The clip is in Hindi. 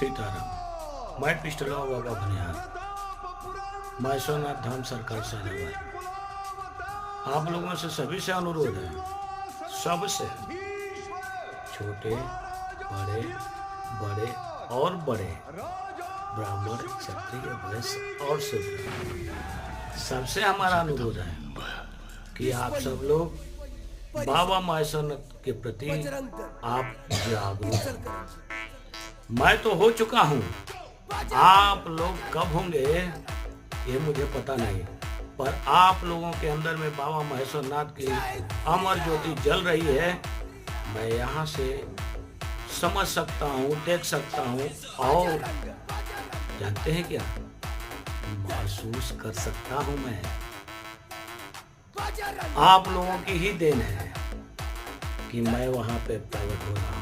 सीताराम। मैं पिस्टला बाबा बनियान, मैं सोमनाथ धाम सरकार सालाबाद। आप लोगों से सभी से अनुरोध है, सबसे, छोटे बड़े बड़े और बड़े, ब्राह्मण क्षत्रिय वैश्य और शूद्र, सबसे हमारा अनुरोध है कि आप सब लोग बाबा महेश्वरनाथ के प्रति आप जागरूक। मैं तो हो चुका हूँ, आप लोग कब होंगे ये मुझे पता नहीं, पर आप लोगों के अंदर में बाबा महेश्वरनाथ की अमर ज्योति जल रही है। मैं यहाँ से समझ सकता हूँ, देख सकता हूँ और जानते हैं क्या, महसूस कर सकता हूँ। मैं आप लोगों की ही देन है कि मैं वहां पे प्रकट हो रहा हूँ।